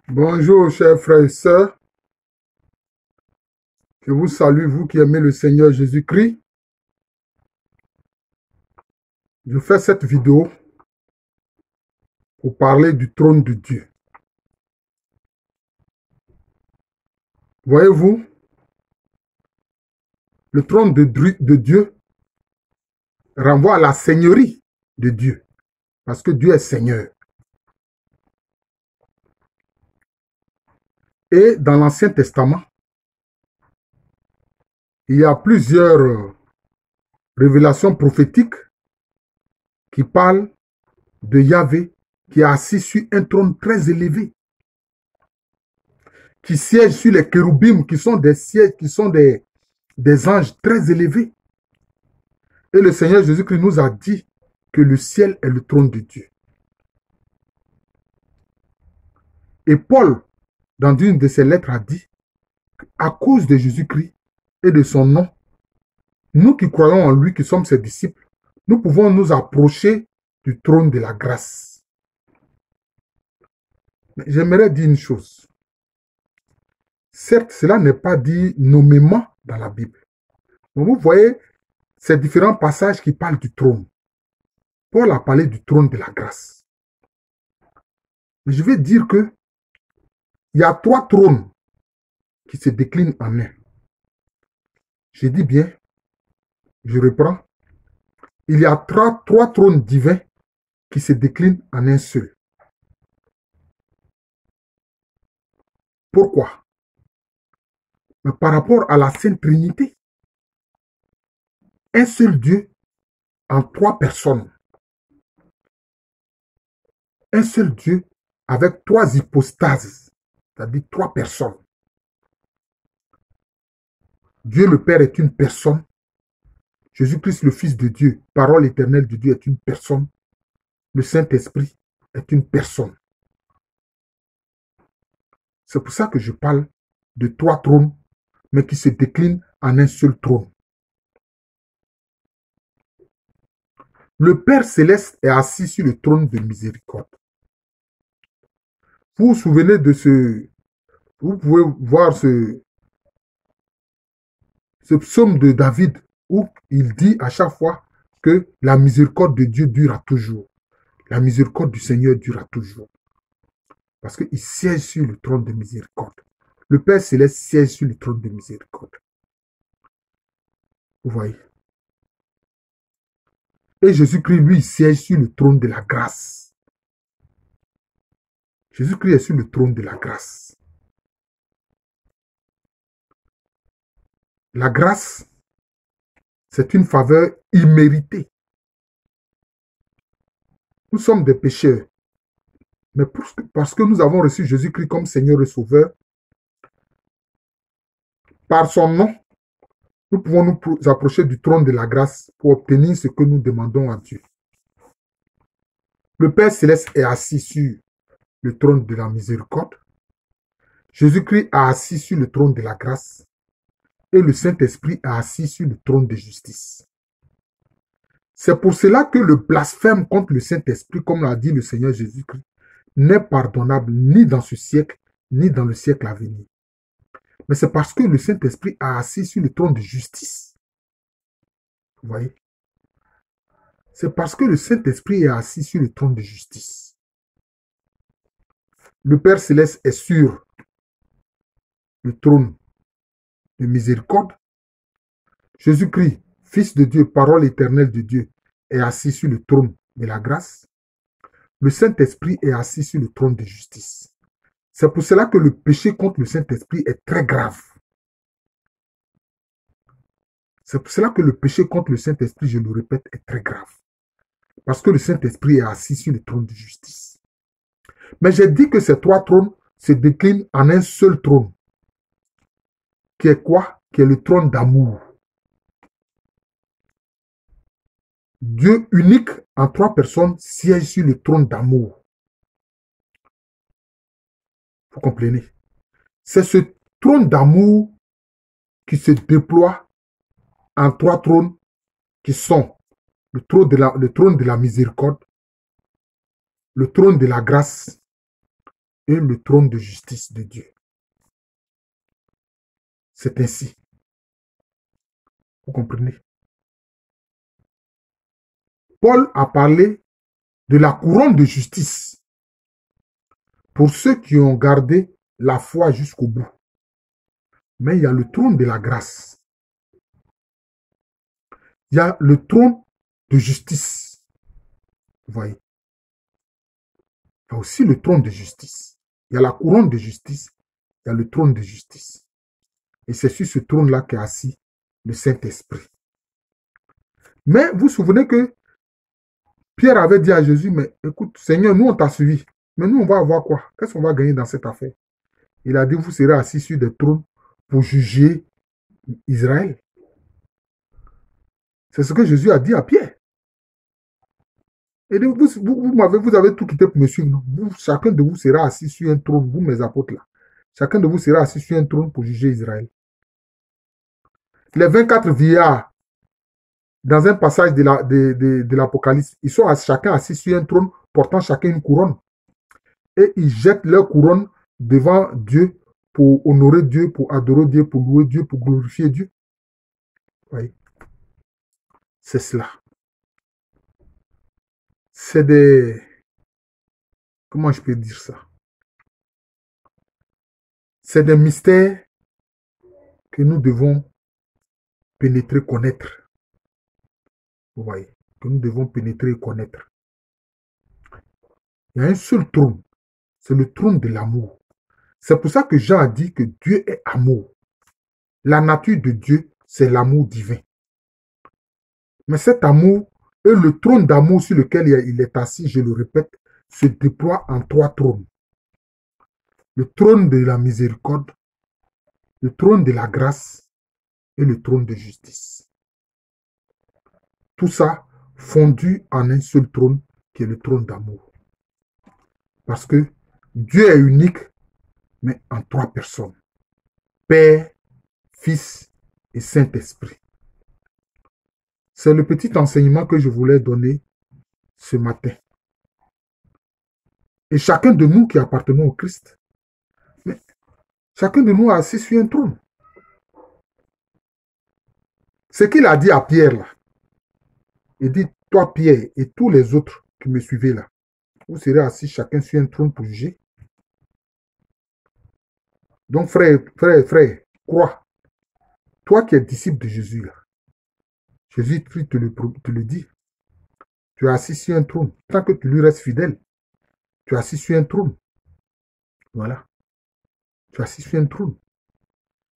Bonjour, chers frères et sœurs. Je vous salue, vous qui aimez le Seigneur Jésus-Christ. Je fais cette vidéo pour parler du trône de Dieu. Voyez-vous, le trône de Dieu renvoie à la seigneurie de Dieu, parce que Dieu est Seigneur. Et dans l'Ancien Testament, il y a plusieurs révélations prophétiques qui parlent de Yahvé qui est assis sur un trône très élevé, qui siège sur les kéroubim, qui sont des sièges, qui sont des anges très élevés. Et le Seigneur Jésus-Christ nous a dit que le ciel est le trône de Dieu. Et Paul, dans une de ses lettres, a dit qu'à cause de Jésus-Christ et de son nom, nous qui croyons en lui, qui sommes ses disciples, nous pouvons nous approcher du trône de la grâce. Mais j'aimerais dire une chose. Certes, cela n'est pas dit nommément dans la Bible. Mais vous voyez ces différents passages qui parlent du trône. Paul a parlé du trône de la grâce. Mais je vais dire que il y a 3 trônes qui se déclinent en un. Je dis bien, je reprends. Il y a trois trônes divins qui se déclinent en un seul. Pourquoi? Mais par rapport à la Sainte Trinité, un seul Dieu en 3 personnes. Un seul Dieu avec 3 hypostases, c'est-à-dire 3 personnes. Dieu le Père est une personne. Jésus-Christ, le Fils de Dieu, parole éternelle de Dieu, est une personne. Le Saint-Esprit est une personne. C'est pour ça que je parle de 3 trônes, mais qui se déclinent en un seul trône. Le Père Céleste est assis sur le trône de miséricorde. Vous vous souvenez de ce... Vous pouvez voir ce psaume de David où il dit à chaque fois que la miséricorde de Dieu durera toujours. La miséricorde du Seigneur durera toujours. Parce qu'il siège sur le trône de miséricorde. Le Père Céleste siège sur le trône de miséricorde. Vous voyez. Et Jésus-Christ, lui, siège sur le trône de la grâce. Jésus-Christ est sur le trône de la grâce. La grâce, c'est une faveur imméritée. Nous sommes des pécheurs. Mais parce que nous avons reçu Jésus-Christ comme Seigneur et Sauveur, par son nom, nous pouvons nous approcher du trône de la grâce pour obtenir ce que nous demandons à Dieu. Le Père Céleste est assis sur le trône de la miséricorde. Jésus-Christ est assis sur le trône de la grâce. Et le Saint-Esprit est assis sur le trône de justice. C'est pour cela que le blasphème contre le Saint-Esprit, comme l'a dit le Seigneur Jésus-Christ, n'est pardonnable ni dans ce siècle, ni dans le siècle à venir. Mais c'est parce que le Saint-Esprit est assis sur le trône de justice. Vous voyez? C'est parce que le Saint-Esprit est assis sur le trône de justice. Le Père Céleste est sur le trône de miséricorde. Jésus-Christ, Fils de Dieu, parole éternelle de Dieu, est assis sur le trône de la grâce. Le Saint-Esprit est assis sur le trône de justice. C'est pour cela que le péché contre le Saint-Esprit est très grave. C'est pour cela que le péché contre le Saint-Esprit, je le répète, est très grave. Parce que le Saint-Esprit est assis sur le trône de justice. Mais j'ai dit que ces 3 trônes se déclinent en un seul trône. Qui est quoi? Qui est le trône d'amour. Dieu unique en 3 personnes siège sur le trône d'amour. Vous comprenez? C'est ce trône d'amour qui se déploie en 3 trônes qui sont le trône de la miséricorde, le trône de la grâce et le trône de justice de Dieu. C'est ainsi. Vous comprenez? Paul a parlé de la couronne de justice pour ceux qui ont gardé la foi jusqu'au bout. Mais il y a le trône de la grâce. Il y a le trône de justice. Vous voyez? Il y a aussi le trône de justice. Il y a la couronne de justice. Il y a le trône de justice. Et c'est sur ce trône-là qu'est assis le Saint-Esprit. Mais vous vous souvenez que Pierre avait dit à Jésus, mais écoute, Seigneur, nous on t'a suivi. Mais nous on va avoir quoi? Qu'est-ce qu'on va gagner dans cette affaire? Il a dit, vous serez assis sur des trônes pour juger Israël. C'est ce que Jésus a dit à Pierre. Et vous avez tout quitté pour me suivre. Non? Chacun de vous sera assis sur un trône, vous mes apôtres là. Chacun de vous sera assis sur un trône pour juger Israël. Les 24 vieillards, dans un passage de l'Apocalypse, ils sont chacun assis sur un trône, portant chacun une couronne. Et ils jettent leur couronne devant Dieu pour honorer Dieu, pour adorer Dieu, pour louer Dieu, pour glorifier Dieu. Oui. C'est cela. C'est des... Comment je peux dire ça? C'est des mystères que nous devons pénétrer, connaître. Vous voyez, que nous devons pénétrer et connaître. Il y a un seul trône. C'est le trône de l'amour. C'est pour ça que Jean a dit que Dieu est amour. La nature de Dieu, c'est l'amour divin. Mais cet amour et le trône d'amour sur lequel il est assis, je le répète, se déploie en 3 trônes. Le trône de la miséricorde, le trône de la grâce et le trône de justice. Tout ça fondu en un seul trône qui est le trône d'amour. Parce que Dieu est unique, mais en 3 personnes. Père, Fils et Saint-Esprit. C'est le petit enseignement que je voulais donner ce matin. Et chacun de nous qui appartenons au Christ, mais chacun de nous a assis sur un trône. Ce qu'il a dit à Pierre là, il dit, toi Pierre et tous les autres qui me suivez là, vous serez assis chacun sur un trône pour juger. Donc frère, crois, toi qui es disciple de Jésus là, Jésus te le dit, tu es assis sur un trône, tant que tu lui restes fidèle, tu es assis sur un trône. Voilà. Tu es assis sur un trône.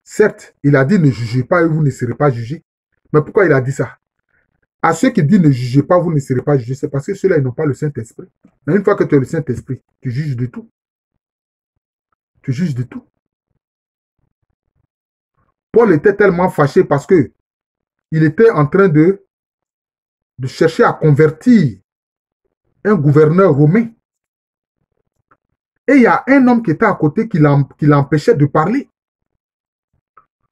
Certes, il a dit ne jugez pas et vous ne serez pas jugés. Mais pourquoi il a dit ça? À ceux qui disent ne jugez pas, vous ne serez pas jugés, c'est parce que ceux-là, ils n'ont pas le Saint-Esprit. Mais une fois que tu as le Saint-Esprit, tu juges de tout. Tu juges de tout. Paul était tellement fâché parce que il était en train de chercher à convertir un gouverneur romain. Et il y a un homme qui était à côté qui l'empêchait de parler.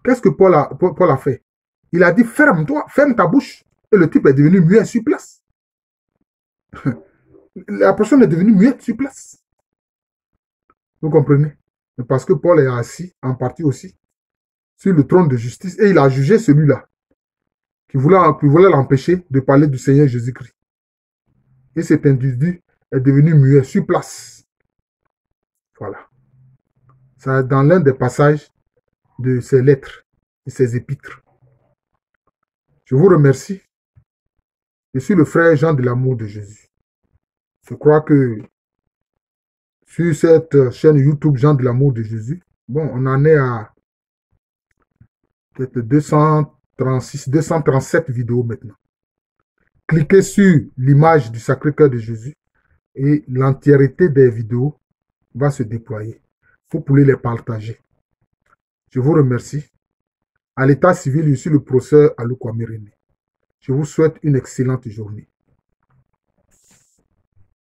Qu'est-ce que Paul a fait? Il a dit, ferme-toi, ferme ta bouche. Et le type est devenu muet sur place. La personne est devenue muette sur place. Vous comprenez? Parce que Paul est assis, en partie aussi, sur le trône de justice. Et il a jugé celui-là, qui voulait l'empêcher de parler du Seigneur Jésus-Christ. Et cet individu est devenu muet sur place. Voilà. C'est dans l'un des passages de ses lettres et ses épîtres. Je vous remercie. Je suis le frère Jean de l'amour de Jésus. Je crois que sur cette chaîne YouTube Jean de l'amour de Jésus, bon, on en est à peut-être 236, 237 vidéos maintenant. Cliquez sur l'image du Sacré-Cœur de Jésus et l'entièreté des vidéos va se déployer. Vous pouvez les partager. Je vous remercie. À l'état civil, je suis le professeur Alou Kwame René. Je vous souhaite une excellente journée.